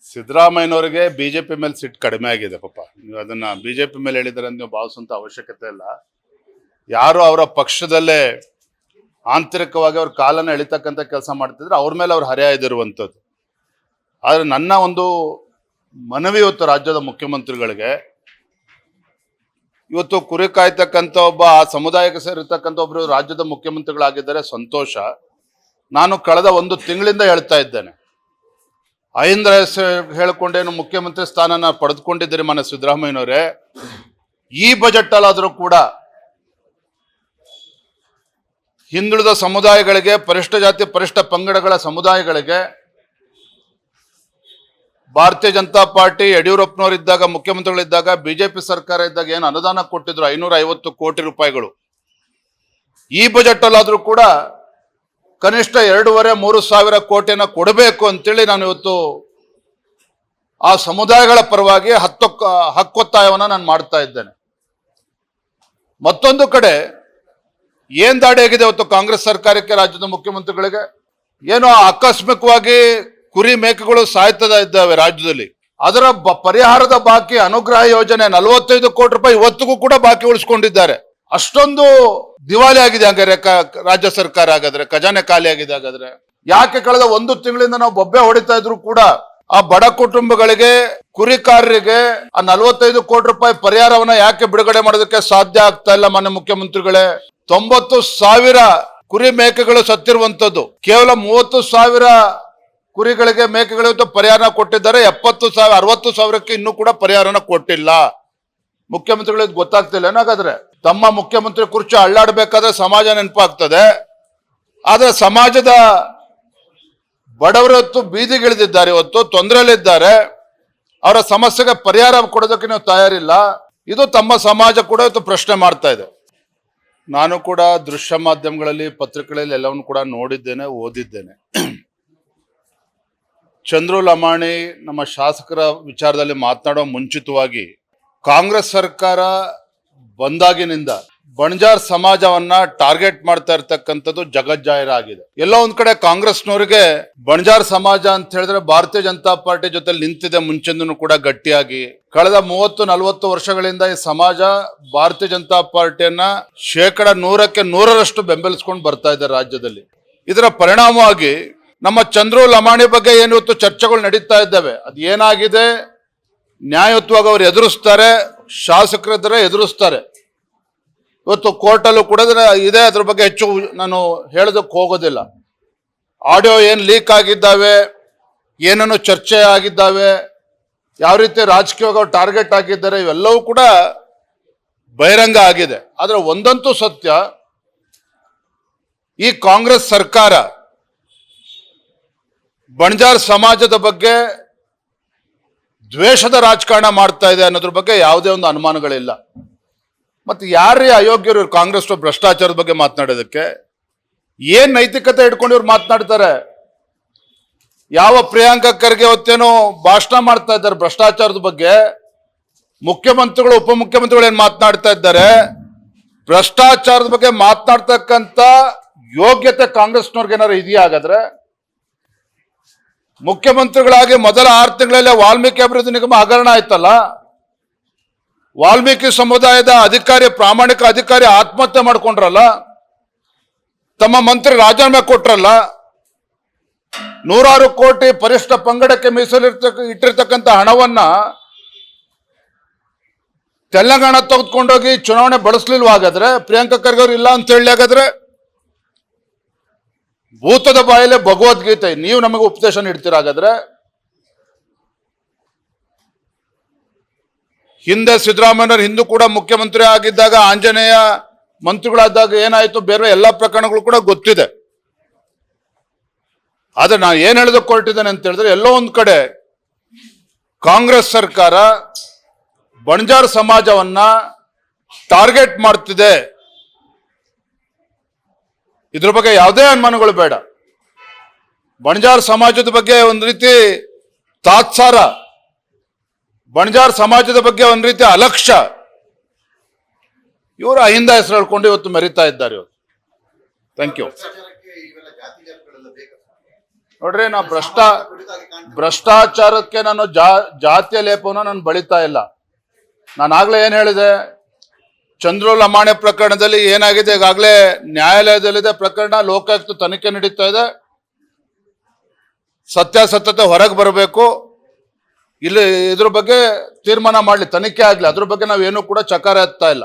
ಸಿದ್ದರಾಮಯ್ಯನವರಿಗೆ BJP ಮೇಲೆ ಸಿಟ್ಟು ಕಡಿಮೆ ಆಗಿದೆ ಪಾಪ. ನೀವು ಅದನ್ನ ಬಿಜೆಪಿ ಮೇಲೆ ಹೇಳಿದರೆ ಅಂತ ನೀವು ಭಾವಿಸುವಂತ ಅವಶ್ಯಕತೆ ಇಲ್ಲ. ಯಾರು ಅವರ ಪಕ್ಷದಲ್ಲೇ ಆಂತರಿಕವಾಗಿ ಅವ್ರ ಕಾಲನ್ನ ಎಳಿತಕ್ಕಂಥ ಕೆಲಸ ಮಾಡ್ತಿದ್ರೆ ಅವ್ರ ಮೇಲೆ ಅವ್ರು ಹರಿಯಾಯ್ದಿರುವಂಥದ್ದು. ಆದರೆ ನನ್ನ ಒಂದು ಮನವಿ ಇವತ್ತು ರಾಜ್ಯದ ಮುಖ್ಯಮಂತ್ರಿಗಳಿಗೆ, ಇವತ್ತು ಕುರಿ ಕಾಯ್ತಕ್ಕಂಥ ಒಬ್ಬ ಆ ಸಮುದಾಯಕ್ಕೆ ಸೇರಿರ್ತಕ್ಕಂಥ ಒಬ್ಬರು ರಾಜ್ಯದ ಮುಖ್ಯಮಂತ್ರಿಗಳಾಗಿದ್ದಾರೆ, ಸಂತೋಷ. ನಾನು ಕಳೆದ 1 ತಿಂಗಳಿಂದ ಹೇಳ್ತಾ ಇದ್ದೇನೆ, ಅಹಿಂದ ಹೇಳ್ಕೊಂಡೇನು ಮುಖ್ಯಮಂತ್ರಿ ಸ್ಥಾನನ ಪಡೆದುಕೊಂಡಿದ್ದೀರಿ ಮನೆ ಸಿದ್ದರಾಮಯ್ಯನವರೇ, ಈ ಬಜೆಟ್ ಅಲ್ಲಾದರೂ ಕೂಡ ಹಿಂದುಳಿದ ಸಮುದಾಯಗಳಿಗೆ, ಪರಿಷ್ಠ ಜಾತಿ ಪರಿಷ್ಠ ಪಂಗಡಗಳ ಸಮುದಾಯಗಳಿಗೆ ಭಾರತೀಯ ಜನತಾ ಪಾರ್ಟಿ ಯಡಿಯೂರಪ್ಪನವರಿದ್ದಾಗ, ಮುಖ್ಯಮಂತ್ರಿಗಳಿದ್ದಾಗ, ಬಿಜೆಪಿ ಸರ್ಕಾರ ಇದ್ದಾಗ ಏನು ಅನುದಾನ ಕೊಟ್ಟಿದ್ರು 550 ಕೋಟಿ ರೂಪಾಯಿಗಳು, ಈ ಬಜೆಟ್ ಅಲ್ಲಾದ್ರೂ ಕೂಡ ಕನಿಷ್ಠ 2,500-3 ಸಾವಿರ ಕೋಟಿಯನ್ನ ಕೊಡಬೇಕು ಅಂತೇಳಿ ನಾನು ಇವತ್ತು ಆ ಸಮುದಾಯಗಳ ಪರವಾಗಿ ಹಕ್ಕೊತ್ತಾಯವನ್ನ ನಾನು ಮಾಡ್ತಾ ಇದ್ದೇನೆ. ಮತ್ತೊಂದು ಕಡೆ ಏನ್ ದಾಡಿ ಆಗಿದೆ ಇವತ್ತು ಕಾಂಗ್ರೆಸ್ ಸರ್ಕಾರಕ್ಕೆ, ರಾಜ್ಯದ ಮುಖ್ಯಮಂತ್ರಿಗಳಿಗೆ, ಏನೋ ಆಕಸ್ಮಿಕವಾಗಿ ಕುರಿ ಮೇಕೆಗಳು ಸಾಯ್ತದ ಇದ್ದಾವೆ ರಾಜ್ಯದಲ್ಲಿ, ಅದರ ಪರಿಹಾರದ ಬಾಕಿ ಅನುಗ್ರಹ ಯೋಜನೆ 45 ಕೋಟಿ ರೂಪಾಯಿ ಇವತ್ತಿಗೂ ಕೂಡ ಬಾಕಿ ಉಳಿಸ್ಕೊಂಡಿದ್ದಾರೆ. ಅಷ್ಟೊಂದು ದಿವಾಳಿ ಆಗಿದೆ ಹಾಗಾದ್ರೆ ರಾಜ್ಯ ಸರ್ಕಾರ, ಹಾಗಾದ್ರೆ ಖಜಾನೆ ಖಾಲಿ ಆಗಿದೆ. ಹಾಗಾದ್ರೆ ಯಾಕೆ ಕಳೆದ 1 ತಿಂಗಳಿಂದ ನಾವು ಬೊಬ್ಬೆ ಹೊಡಿತಾ ಇದ್ರು ಕೂಡ ಆ ಬಡ ಕುಟುಂಬಗಳಿಗೆ, ಕುರಿಕಾರರಿಗೆ ಆ 45 ಕೋಟಿ ರೂಪಾಯಿ ಪರಿಹಾರವನ್ನ ಯಾಕೆ ಬಿಡುಗಡೆ ಮಾಡೋದಕ್ಕೆ ಸಾಧ್ಯ ಆಗ್ತಾ ಇಲ್ಲ? ಮಾನ್ಯ ಮುಖ್ಯಮಂತ್ರಿಗಳೇ, 90,000 ಕುರಿ ಮೇಕೆಗಳು ಸತ್ತಿರುವಂತದ್ದು, ಕೇವಲ 30,000 ಕುರಿಗಳಿಗೆ ಮೇಕೆಗಳು ಪರಿಹಾರ ಕೊಟ್ಟಿದ್ದಾರೆ. 60,000 ಇನ್ನೂ ಕೂಡ ಪರಿಹಾರನ ಕೊಟ್ಟಿಲ್ಲ. ಮುಖ್ಯಮಂತ್ರಿಗಳಿಗೆ ಗೊತ್ತಾಗ್ತಿಲ್ಲ ಏನಾಗಾದ್ರೆ? ತಮ್ಮ ಮುಖ್ಯಮಂತ್ರಿ ಕುರ್ಚಿ ಅಳ್ಳಾಡ್ಬೇಕಾದ್ರೆ ಸಮಾಜ ನೆನಪಾಗ್ತದೆ, ಆದ್ರೆ ಸಮಾಜದ ಬಡವರು ಇವತ್ತು ಬೀದಿಗಿಳಿದಿದ್ದಾರೆ, ಇವತ್ತು ತೊಂದರೆಯಲ್ಲಿದ್ದಾರೆ, ಅವರ ಸಮಸ್ಯೆಗೆ ಪರಿಹಾರ ಕೊಡೋದಕ್ಕೆ ನೀವು ತಯಾರಿಲ್ಲ. ಇದು ತಮ್ಮ ಸಮಾಜ ಕೂಡ ಇವತ್ತು ಪ್ರಶ್ನೆ ಮಾಡ್ತಾ ಇದೆ. ನಾನು ಕೂಡ ದೃಶ್ಯ ಮಾಧ್ಯಮಗಳಲ್ಲಿ, ಪತ್ರಿಕೆಗಳಲ್ಲಿ ಎಲ್ಲವನ್ನು ಕೂಡ ನೋಡಿದ್ದೇನೆ, ಓದಿದ್ದೇನೆ. ಚಂದ್ರು ಲಮಾಣಿ ನಮ್ಮ ಶಾಸಕರ ವಿಚಾರದಲ್ಲಿ ಮಾತನಾಡೋ ಮುಂಚಿತವಾಗಿ, ಕಾಂಗ್ರೆಸ್ ಸರ್ಕಾರ ಬಂದಾಗಿನಿಂದ ಬಣಜಾರ್ ಸಮಾಜವನ್ನ ಟಾರ್ಗೆಟ್ ಮಾಡ್ತಾ ಇರ್ತಕ್ಕಂಥದ್ದು ಜಗಜ್ಜಾಹಿರ ಆಗಿದೆ. ಎಲ್ಲೋ ಒಂದ್ ಕಡೆ ಕಾಂಗ್ರೆಸ್ನವರಿಗೆ ಬಣಜಾರ್ ಸಮಾಜ ಅಂತ ಹೇಳಿದ್ರೆ ಭಾರತೀಯ ಜನತಾ ಪಾರ್ಟಿ ಜೊತೆ ನಿಂತಿದೆ ಮುಂಚೆಂದೂ ಕೂಡ ಗಟ್ಟಿಯಾಗಿ. ಕಳೆದ 30-40 ವರ್ಷಗಳಿಂದ ಈ ಸಮಾಜ ಭಾರತೀಯ ಜನತಾ ಪಾರ್ಟಿಯನ್ನ 100% ಬೆಂಬಲಿಸ್ಕೊಂಡು ಬರ್ತಾ ಇದೆ ರಾಜ್ಯದಲ್ಲಿ. ಇದರ ಪರಿಣಾಮವಾಗಿ ನಮ್ಮ ಚಂದ್ರು ಲಮಾಣಿ ಬಗ್ಗೆ ಏನು ಇವತ್ತು ಚರ್ಚೆಗಳು ನಡೀತಾ ಇದ್ದಾವೆ, ಅದು ಏನಾಗಿದೆ? ನ್ಯಾಯಯುತವಾಗಿ ಅವ್ರು ಎದುರಿಸ್ತಾರೆ, ಶಾಸಕರಿದ್ರೆ ಎದುರಿಸ್ತಾರೆ. ಇವತ್ತು ಕೋರ್ಟಲ್ಲೂ ಕೂಡ ಇದೆ, ಅದ್ರ ಬಗ್ಗೆ ಹೆಚ್ಚು ನಾನು ಹೇಳೋದಕ್ಕೆ ಹೋಗೋದಿಲ್ಲ. ಆಡಿಯೋ ಏನು ಲೀಕ್ ಆಗಿದ್ದಾವೆ, ಏನೇನು ಚರ್ಚೆ ಆಗಿದ್ದಾವೆ, ಯಾವ ರೀತಿ ರಾಜಕೀಯವಾಗಿ ಅವ್ರು ಟಾರ್ಗೆಟ್ ಆಗಿದ್ದಾರೆ, ಇವೆಲ್ಲವೂ ಕೂಡ ಬಹಿರಂಗ ಆಗಿದೆ. ಆದರೆ ಒಂದಂತೂ ಸತ್ಯ, ಈ ಕಾಂಗ್ರೆಸ್ ಸರ್ಕಾರ ಬಣಜಾರ್ ಸಮಾಜದ ಬಗ್ಗೆ ದ್ವೇಷದ ರಾಜಕಾರಣ ಮಾಡ್ತಾ ಇದೆ ಅನ್ನೋದ್ರ ಬಗ್ಗೆ ಯಾವುದೇ ಒಂದು ಅನುಮಾನಗಳಿಲ್ಲ. ಮತ್ತೆ ಯಾರೇ ಅಯೋಗ್ಯರು ಕಾಂಗ್ರೆಸ್ ಭ್ರಷ್ಟಾಚಾರದ ಬಗ್ಗೆ ಮಾತನಾಡೋದಕ್ಕೆ? ಏನ್ ನೈತಿಕತೆ ಇಟ್ಕೊಂಡು ಇವ್ರು ಮಾತನಾಡ್ತಾರೆ? ಯಾವ ಪ್ರಿಯಾಂಕಾ ಖರ್ಗೆ ಹೊತ್ತೇನೋ ಭಾಷಣ ಮಾಡ್ತಾ ಇದ್ದಾರೆ ಭ್ರಷ್ಟಾಚಾರದ ಬಗ್ಗೆ, ಮುಖ್ಯಮಂತ್ರಿಗಳು ಉಪಮುಖ್ಯಮಂತ್ರಿಗಳು ಏನ್ ಮಾತನಾಡ್ತಾ ಇದ್ದಾರೆ? ಭ್ರಷ್ಟಾಚಾರದ ಬಗ್ಗೆ ಮಾತನಾಡ್ತಕ್ಕಂಥ ಯೋಗ್ಯತೆ ಕಾಂಗ್ರೆಸ್ನವ್ರಿಗೆ ಏನಾದ್ರು ಇದೆಯಾ? ಹಾಗಾದ್ರೆ ಮುಖ್ಯಮಂತ್ರಿಗಳಾಗಿ ಮೊದಲ 6 ತಿಂಗಳಲ್ಲೇ ವಾಲ್ಮೀಕಿ ಅಭಿವೃದ್ಧಿ ನಿಗಮ ಹಗರಣ ಆಯ್ತಲ್ಲ, ವಾಲ್ಮೀಕಿ ಸಮುದಾಯದ ಪ್ರಾಮಾಣಿಕ ಅಧಿಕಾರಿ ಆತ್ಮಹತ್ಯೆ ಮಾಡ್ಕೊಂಡ್ರಲ್ಲ, ತಮ್ಮ ಮಂತ್ರಿ ರಾಜೀನಾಮೆ ಕೊಟ್ರಲ್ಲ, 100 ಕೋಟಿ ಪರಿಷ್ಠ ಪಂಗಡಕ್ಕೆ ಇಟ್ಟಿರ್ತಕ್ಕಂಥ ಹಣವನ್ನ ತೆಲಂಗಾಣ ತೆಗೆದುಕೊಂಡೋಗಿ ಚುನಾವಣೆ ಬಳಸಲಿಲ್ವ? ಹಾಗಾದ್ರೆ ಪ್ರಿಯಾಂಕಾ ಖರ್ಗೆ ಅವರು ಇಲ್ಲ ಅಂತ ಹೇಳಿ, ಹಾಗಾದ್ರೆ ಭೂತದ ಬಾಯಲ್ಲೇ ಭಗವದ್ಗೀತೆ ನೀವು ನಮಗೆ ಉಪದೇಶ ನೀಡ್ತೀರ? ಹಾಗಾದ್ರೆ ಹಿಂದೆ ಸಿದ್ದರಾಮಯ್ಯನವರು ಹಿಂದೂ ಕೂಡ ಮುಖ್ಯಮಂತ್ರಿ ಆಗಿದ್ದಾಗ, ಆಂಜನೇಯ ಮಂತ್ರಿಗಳಾದಾಗ ಏನಾಯ್ತು, ಬೇರೆ ಎಲ್ಲ ಪ್ರಕರಣಗಳು ಕೂಡ ಗೊತ್ತಿದೆ. ಆದ್ರೆ ನಾನು ಏನ್ ಹೇಳೋದಕ್ಕೆ ಹೊರಟಿದ್ದೇನೆ ಅಂತ ಹೇಳಿದ್ರೆ, ಎಲ್ಲೋ ಒಂದ್ ಕಡೆ ಕಾಂಗ್ರೆಸ್ ಸರ್ಕಾರ ಬಣಜಾರ್ ಸಮಾಜವನ್ನ ಟಾರ್ಗೆಟ್ ಮಾಡ್ತಿದೆ. ಇದ್ರ ಬಗ್ಗೆ ಯಾವುದೇ ಅನುಮಾನಗಳು ಬೇಡ. ಬಣಜಾರ್ ಸಮಾಜದ ಬಗ್ಗೆ ಒಂದು ರೀತಿ ತಾತ್ಸಾರ, ಬಣಜಾರ್ ಸಮಾಜದ ಬಗ್ಗೆ ಒಂದು ರೀತಿ ಅಲಕ್ಷ್ಯ, ಇವರು ಅಹಿಂದ ಹೆಸರು ಹೇಳ್ಕೊಂಡು ಇವತ್ತು ಮೆರಿತಾ ಇದ್ದಾರೆ. ಇವತ್ತು ಥ್ಯಾಂಕ್ ಯು. ನೋಡ್ರಿ, ನಾ ಭ್ರಷ್ಟಾಚಾರಕ್ಕೆ ನಾನು ಜಾತಿಯ ಲೇಪವನ್ನು ನಾನು ಬಳಿತಾ ಇಲ್ಲ. ನಾನು ಆಗ್ಲೇ ಏನ್ ಹೇಳಿದೆ, ಚಂದ್ರು ಲಮಾಣಿ ಪ್ರಕರಣದಲ್ಲಿ ಏನಾಗಿದೆ, ಈಗಾಗಲೇ ನ್ಯಾಯಾಲಯದಲ್ಲಿದೆ ಪ್ರಕರಣ, ಲೋಕಾಯುಕ್ತ ತನಿಖೆ ನಡೀತಾ ಇದೆ. ಸತ್ಯಾಸತ್ಯತೆ ಹೊರಗೆ ಬರಬೇಕು. ಇಲ್ಲಿ ಇದ್ರ ಬಗ್ಗೆ ತೀರ್ಮಾನ ಮಾಡ್ಲಿ, ತನಿಖೆ ಆಗ್ಲಿ, ಅದ್ರ ಬಗ್ಗೆ ನಾವೇನು ಕೂಡ ಚಕಾರ ಎತ್ತಾ ಇಲ್ಲ.